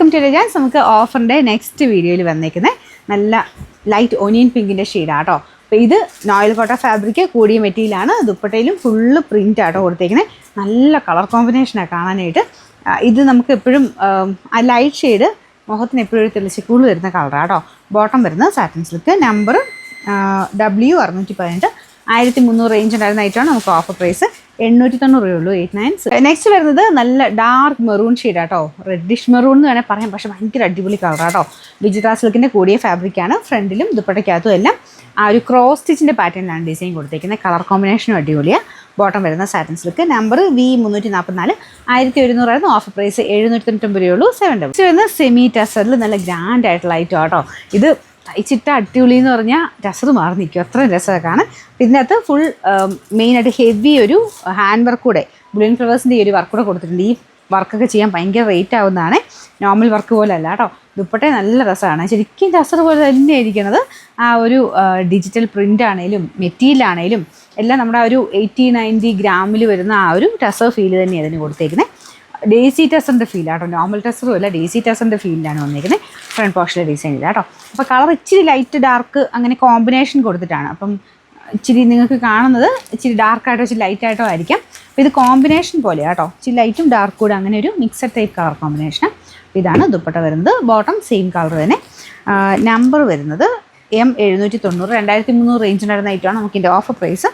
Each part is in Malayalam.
Welcome to Jans. നമുക്ക് ഓഫറിൻ്റെ നെക്സ്റ്റ് വീഡിയോയിൽ വന്നേക്കുന്നത് നല്ല ലൈറ്റ് ഒനിയൻ പിങ്കിൻ്റെ ഷെയ്ഡാട്ടോ. അപ്പോൾ ഇത് നോയിൽ കോട്ട ഫാബ്രിക് കൂടിയ മെറ്റീരിയലാണ്. ദുപ്പട്ടയിലും ഫുള്ള് പ്രിൻ്റ് ആട്ടോ കൊടുത്തേക്കുന്നത്. നല്ല കളർ കോമ്പിനേഷനാണ് കാണാനായിട്ട്. ഇത് നമുക്ക് എപ്പോഴും ആ ലൈറ്റ് ഷെയ്ഡ് മുഖത്തിന് എപ്പോഴും തെളിച്ചിക്കൂള് വരുന്ന കളറാട്ടോ. ബോട്ടം വരുന്നത് satin silk. Number W618. 1300 range ഉണ്ടായിരുന്ന ഐറ്റമാണ്. നമുക്ക് ഓഫർ പ്രൈസ് 890 രൂപയുള്ളൂ. 89. നെക്സ്റ്റ് വരുന്നത് നല്ല ഡാർക്ക് മെറൂൺ ഷെയ്ഡാട്ടോ. റെഡിഷ് മെറൂൺ എന്ന് വേണേൽ പറയാം, പക്ഷേ ഭയങ്കര അടിപൊളി കളറാട്ടോ. വിജിത്ര സിൽക്കിൻ്റെ കൂടിയ ഫാബ്രിക്കാണ്. ഫ്രണ്ടിലും ദുപ്പട്ടയ്ക്കകത്തും എല്ലാം ആ ഒരു ക്രോസ് സ്റ്റിച്ചിൻ്റെ പാറ്റേണിലാണ് ഡിസൈൻ കൊടുത്തേക്കുന്നത്. കളർ കോമ്പിനേഷനും അടിപൊളിയാണ്. ബോട്ടം വരുന്ന സാറ്റിൻ സിൽക്ക്. Number V344. 1100 ആയിരുന്നു. ഓഫർ പ്രൈസ് 790 രൂപയുള്ളൂ. 7. വരുന്നത് സെമി ടെസറിൽ നല്ല ഗ്രാൻഡ് ആയിട്ടുള്ള ഐറ്റം ആട്ടോ. ഇത് തയ്ച്ചിട്ട അടിപൊളി എന്ന് പറഞ്ഞാൽ ടെസർ മാറി നിൽക്കും, അത്രയും രസമൊക്കെയാണ്. ഇതിനകത്ത് ഫുൾ മെയിനായിട്ട് ഹെവി ഒരു ഹാൻഡ് വർക്ക് കൂടെ, ബുളിയൻ ഫ്ലവേഴ്സിൻ്റെ ഈ ഒരു വർക്ക് കൂടെ കൊടുത്തിട്ടുണ്ട്. ഈ വർക്കൊക്കെ ചെയ്യാൻ ഭയങ്കര റേറ്റ് ആവുന്നതാണ്, നോർമൽ വർക്ക് പോലെ അല്ല കേട്ടോ. ദുപ്പട്ട നല്ല രസമാണ്, ശരിക്കും ടെസർ പോലെ തന്നെ ഇരിക്കുന്നത്. ആ ഒരു ഡിജിറ്റൽ പ്രിൻ്റ് ആണെങ്കിലും മെറ്റീരിയലാണെങ്കിലും എല്ലാം നമ്മുടെ ആ ഒരു 80-90 ഗ്രാമിൽ വരുന്ന ആ ഒരു ടെസർ ഫീൽ തന്നെയാണ് അതിന് കൊടുത്തേക്കുന്നത്. ഡേസി ടെസറിൻ്റെ ഫീലാട്ടോ, നോർമൽ ടെസറും അല്ല, ഡേസി ടെസറിൻ്റെ ഫീലിലാണ് വന്നിരിക്കുന്നത്. ഫ്രണ്ട് പോർഷനിലെ ഡിസൈനില്ല കേട്ടോ. അപ്പോൾ കളർ ഇച്ചിരി ലൈറ്റ് ഡാർക്ക് അങ്ങനെ കോമ്പിനേഷൻ കൊടുത്തിട്ടാണ്. അപ്പം ഇച്ചിരി നിങ്ങൾക്ക് കാണുന്നത് ഇച്ചിരി ഡാർക്കായിട്ടോ ഇച്ചിരി ലൈറ്റായിട്ടോ ആയിരിക്കാം. അപ്പോൾ ഇത് കോമ്പിനേഷൻ പോലെയാണ് കേട്ടോ, ഇച്ചിരി ലൈറ്റും ഡാർക്ക് കൂടെ അങ്ങനെ ഒരു മിക്സഡ് ടൈപ്പ് കളർ കോമ്പിനേഷൻ. ഇതാണ് ദുപ്പട്ട വരുന്നത്. ബോട്ടം സെയിം കളർ തന്നെ. നമ്പർ വരുന്നത് M790. 2300 റേഞ്ച് ഉണ്ടായിരുന്ന ഐറ്റമാണ്. നമുക്ക് ഇതിൻ്റെ ഓഫർ പ്രൈസ്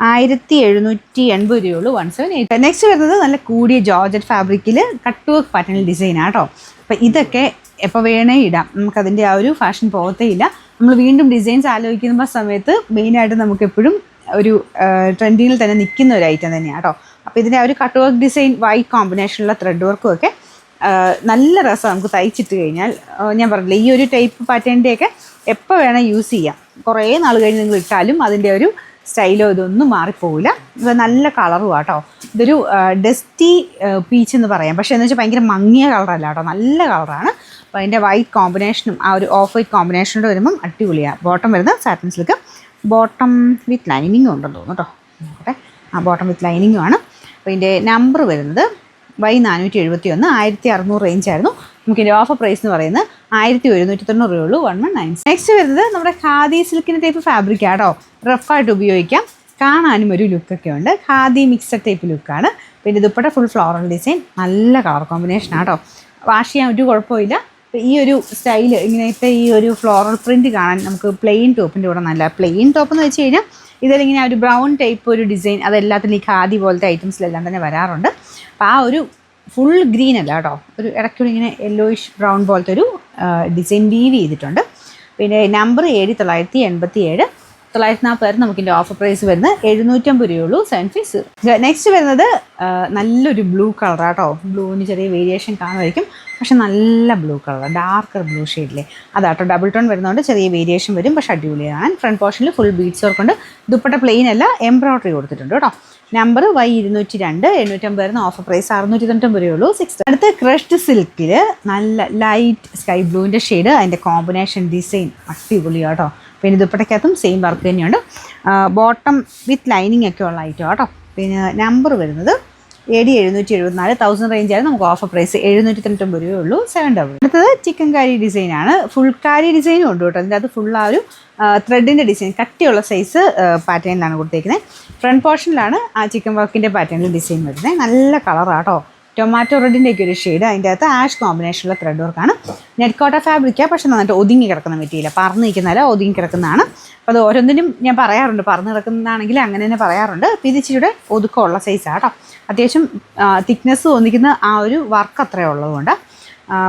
1780 രൂപയുള്ളൂ. 178. നെക്സ്റ്റ് വരുന്നത് നല്ല കൂടിയ ജോർജറ്റ് ഫാബ്രിക്കിൽ കട്ട് വർക്ക് പാറ്റേണിൽ ഡിസൈനാണ് കേട്ടോ. അപ്പോൾ ഇതൊക്കെ എപ്പോൾ വേണേ ഇടാം, നമുക്കതിൻ്റെ ആ ഒരു ഫാഷൻ പോകത്തേ ഇല്ല. നമ്മൾ വീണ്ടും ഡിസൈൻസ് ആലോചിക്കുന്ന സമയത്ത് മെയിനായിട്ട് നമുക്ക് എപ്പോഴും ഒരു ട്രെൻഡിങ്ങിൽ തന്നെ നിൽക്കുന്ന ഒരു ഐറ്റം തന്നെയാണ് കേട്ടോ. അപ്പോൾ ഇതിൻ്റെ ആ ഒരു കട്ട് വർക്ക് ഡിസൈൻ വൈറ്റ് കോമ്പിനേഷനുള്ള ത്രെഡ് വർക്കും ഒക്കെ നല്ല രസമാണ് നമുക്ക് തയ്ച്ചിട്ട് കഴിഞ്ഞാൽ. ഞാൻ പറഞ്ഞില്ല, ഈ ഒരു ടൈപ്പ് പാറ്റേണിൻ്റെയൊക്കെ എപ്പോൾ വേണേൽ യൂസ് ചെയ്യാം. കുറേ നാൾ കഴിഞ്ഞ് നിങ്ങൾ ഇട്ടാലും അതിൻ്റെ ഒരു സ്റ്റൈലോ ഇതൊന്നും മാറിപ്പോവില്ല. ഇത് നല്ല കളറും കേട്ടോ. ഇതൊരു ഡസ്റ്റി പീച്ച് എന്ന് പറയാം, പക്ഷേ എന്ന് വെച്ചാൽ ഭയങ്കര മങ്ങിയ കളറല്ല കേട്ടോ, നല്ല കളറാണ്. അപ്പോൾ അതിൻ്റെ വൈറ്റ് കോമ്പിനേഷനും ആ ഒരു ഓഫ് വൈറ്റ് കോമ്പിനേഷനോട് വരുമ്പം അടിപൊളിയാണ്. ബോട്ടം വരുന്നത് സാറ്റിൻ സിൽക്ക്. ബോട്ടം വിത്ത് ലൈനിങ്ങും ഉണ്ടെന്ന് തോന്നുന്നു കേട്ടോ. നോക്കട്ടെ, ആ ബോട്ടം വിത്ത് ലൈനിങ്ങും ആണ്. അപ്പോൾ ഇതിൻ്റെ നമ്പർ വരുന്നത് Y471. 1600 റേഞ്ച് ആയിരുന്നു. നമുക്ക് ഇതിൻ്റെ ഓഫർ പ്രൈസ് എന്ന് പറയുന്നത് 1190 രൂപയുള്ളൂ. 119. നെക്സ്റ്റ് വരുന്നത് നമ്മുടെ ഖാദി സിൽക്കിൻ്റെ ടൈപ്പ് ഫാബ്രിക് ആട്ടോ. റഫായിട്ട് ഉപയോഗിക്കാം, കാണാനും ഒരു ലുക്കൊക്കെ ഉണ്ട്. ഖാദി മിക്സഡ് ടൈപ്പ് ലുക്കാണ്. പിന്നെ ദുപ്പട്ട ഫുൾ ഫ്ലോറൽ ഡിസൈൻ, നല്ല കളർ കോമ്പിനേഷൻ ആട്ടോ. വാഷ് ചെയ്യാൻ ഒരു കുഴപ്പമില്ല. ഈ ഒരു സ്റ്റൈല് ഇങ്ങനത്തെ ഈ ഒരു ഫ്ലോറൽ പ്രിൻറ്റ് കാണാൻ നമുക്ക് പ്ലെയിൻ ടോപ്പിൻ്റെ കൂടെ നല്ല പ്ലെയിൻ ടോപ്പ് എന്ന് വെച്ച് കഴിഞ്ഞാൽ ഇതിലിങ്ങനെ ഒരു ബ്രൗൺ ടൈപ്പ് ഒരു ഡിസൈൻ അതെല്ലാത്തിനും ഈ ഖാദി പോലത്തെ ഐറ്റംസിലെല്ലാം തന്നെ വരാറുണ്ട്. അപ്പോൾ ആ ഒരു ഫുൾ ഗ്രീൻ അല്ല കേട്ടോ, ഒരു ഇടയ്ക്കൂടി ഇങ്ങനെ യെല്ലോയിഷ് ബ്രൗൺ പോലത്തെ ഒരു ഡിസൈൻ വീവ് ചെയ്തിട്ടുണ്ട്. പിന്നെ നമ്പർ 7987. 940 നമുക്കിൻ്റെ ഓഫർ പ്രൈസ് വരുന്നത് 750 രൂപയുള്ളൂ. 750. നെക്സ്റ്റ് വരുന്നത് നല്ലൊരു ബ്ലൂ കളറാട്ടോ. ബ്ലൂവിന് ചെറിയ വേരിയേഷൻ കാണുമായിരിക്കും, പക്ഷെ നല്ല ബ്ലൂ കളർ, ഡാർക്കർ ബ്ലൂ ഷെയ്ഡിലെ അതാട്ടോ. ഡബിൾ ടോൺ വരുന്നതുകൊണ്ട് ചെറിയ വേരിയേഷൻ വരും, പക്ഷെ അടിപൊളിയാണ്. ഫ്രണ്ട് പോർഷനിൽ ഫുൾ ബീഡ്സ് വർക്ക് ഉണ്ട്. ദുപ്പട്ട പ്ലെയിൻ അല്ല, എംബ്രോയ്ഡറി കൊടുത്തിട്ടുണ്ട് കേട്ടോ. Number Y202. 850 വരുന്ന ഓഫർ പ്രൈസ് 690 രൂപയുള്ളൂ. 6. അടുത്ത ക്രഷ്ഡ് സിൽക്കിൽ നല്ല ലൈറ്റ് സ്കൈ ബ്ലൂവിൻ്റെ ഷെയ്ഡ്, അതിൻ്റെ കോമ്പിനേഷൻ ഡിസൈൻ അടിപൊളിയാട്ടോ. പിന്നെ ദുപ്പട്ടയ്ക്കകത്തും സെയിം വർക്ക് തന്നെയുണ്ട്. ബോട്ടം വിത്ത് ലൈനിങ് ഒക്കെ ഉള്ള ഐറ്റം കേട്ടോ. പിന്നെ നമ്പർ വരുന്നത് AD774. 1000 റേഞ്ച് ആയിരുന്നു. നമുക്ക് ഓഫർ പ്രൈസ് 790 രൂപയുള്ളൂ. 7. അടുത്തത് ചിക്കൻ കാരി ഡിസൈനാണ്. ഫുൾ കാരി ഡിസൈനും ഉണ്ട് കേട്ടോ. അതിൻ്റെ അത് ഫുൾ ആ ഒരു ത്രെഡിൻ്റെ ഡിസൈൻ കട്ടിയുള്ള സൈസ് പാറ്റേണിലാണ് കൊടുത്തേക്കുന്നത്. ഫ്രണ്ട് പോർഷനിലാണ് ആ ചിക്കൻ വർക്കിൻ്റെ പാറ്റേണിൽ ഡിസൈൻ വരുന്നത്. നല്ല കളറാട്ടോ, ടൊമാറ്റോ റെഡിൻ്റെ ഒക്കെ ഒരു ഷെയ്ഡ്. അതിൻ്റെ അകത്ത് ആഷ് കോമ്പിനേഷനുള്ള ത്രെഡ് വർക്കാണ്. നെറ്റ് കോട്ട ഫാബ്രിക്കാണ്, പക്ഷെ നന്നായിട്ട് ഒതുങ്ങി കിടക്കുന്ന മെറ്റീരിയൽ, പറന്ന് നിൽക്കുന്നതല്ല, ഒതുങ്ങി കിടക്കുന്നതാണ്. അപ്പോൾ അത് ഓരോന്നിനും ഞാൻ പറയാറുണ്ട്, പറന്ന് കിടക്കുന്നതാണെങ്കിൽ അങ്ങനെ തന്നെ പറയാറുണ്ട്. അപ്പോൾ ഇത് ഇച്ചിരിയുടെ ഒതുക്കമുള്ള സൈസാണ് കേട്ടോ. അത്യാവശ്യം തിക്നെസ് തോന്നിക്കുന്ന ആ ഒരു വർക്ക് അത്രയും ഉള്ളതുകൊണ്ട്.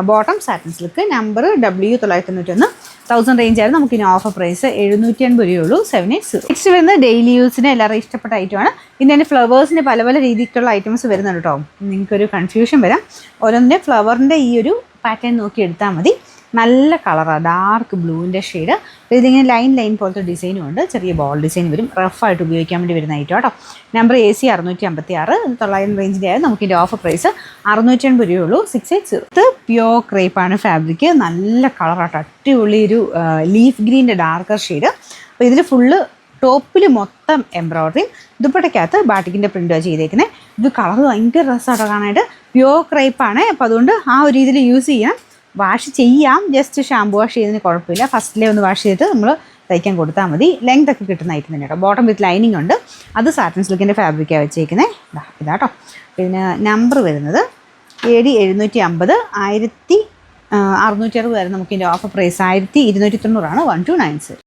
Bottom satin silk. Number W991. 1000 range ആയിരുന്നു. നമുക്ക് ഇനി ഓഫർ പ്രൈസ് 780 രൂപയുള്ളൂ. 780. നെക്സ്റ്റ് വരുന്നത് ഡെയിലി യൂസിന് എല്ലാവരും ഇഷ്ടപ്പെട്ട ഐറ്റമാണ്. ഇന്ന് തന്നെ ഫ്ലവേഴ്സിൻ്റെ പല പല രീതിക്കുള്ള ഐറ്റംസ് വരുന്നുണ്ട് കേട്ടോ. നിങ്ങൾക്കൊരു കൺഫ്യൂഷൻ വരാം. ഓരോന്നിൻ്റെ ഫ്ലവറിൻ്റെ ഈ ഒരു പാറ്റേൺ നോക്കി എടുത്താൽ മതി. നല്ല കളറാണ്, ഡാർക്ക് ബ്ലൂവിൻ്റെ ഷെയ്ഡ്. ഇതിങ്ങനെ ലൈൻ പോലത്തെ ഡിസൈനും ഉണ്ട്. ചെറിയ ബോൾ ഡിസൈൻ വരും. റഫായിട്ട് ഉപയോഗിക്കാൻ വേണ്ടി വരുന്ന ഐറ്റം കേട്ടോ. Number AC 656. 900 റേഞ്ചിൻ്റെ ആയിരുന്നു. നമുക്കിൻ്റെ ഓഫർ പ്രൈസ് 680 രൂപയുള്ളൂ. 680. ഇത് പ്യോർ ക്രേപ്പാണ് ഫാബ്രിക്. നല്ല കളറാട്ടോ, അടിപൊളി ഒരു ലീഫ് ഗ്രീൻ്റെ ഡാർക്കർ ഷെയ്ഡ്. അപ്പോൾ ഇതിൽ ഫുള്ള് ടോപ്പിൽ മൊത്തം എംബ്രോയ്ഡറിയും ദുപ്പട്ടയ്ക്കകത്ത് ബാട്ടിക്കിൻ്റെ പ്രിൻ്റാണ് ചെയ്തേക്കുന്നത്. ഇത് കളർ ഭയങ്കര രസമാട്ടോ കാണാനായിട്ട്. പ്യോർ ക്രേപ്പാണ്. അപ്പോൾ അതുകൊണ്ട് ആ ഒരു രീതിയിൽ യൂസ് ചെയ്യാൻ വാഷ് ചെയ്യാം, ജസ്റ്റ് ഷാമ്പു വാഷ് ചെയ്തതിന് കുഴപ്പമില്ല. ഫസ്റ്റിലെ ഒന്ന് വാഷ് ചെയ്തിട്ട് നമ്മൾ തയ്ക്കാൻ കൊടുത്താൽ മതി. ലെങ്ത് ഒക്കെ കിട്ടുന്ന ഐറ്റം തന്നെ കേട്ടോ. ബോട്ടം വിത്ത് ലൈനിങ് ഉണ്ട്. അത് സാറ്റിൻ സിൽക്കിൻ്റെ ഫാബ്രിക്കാണ് വെച്ചേക്കുന്നത്. ഇതാട്ടോ. പിന്നെ നമ്പർ വരുന്നത് AD 750, 1660 വരെ നമുക്ക് ഇതിൻ്റെ ഓഫർ പ്രൈസ് 1290 1296.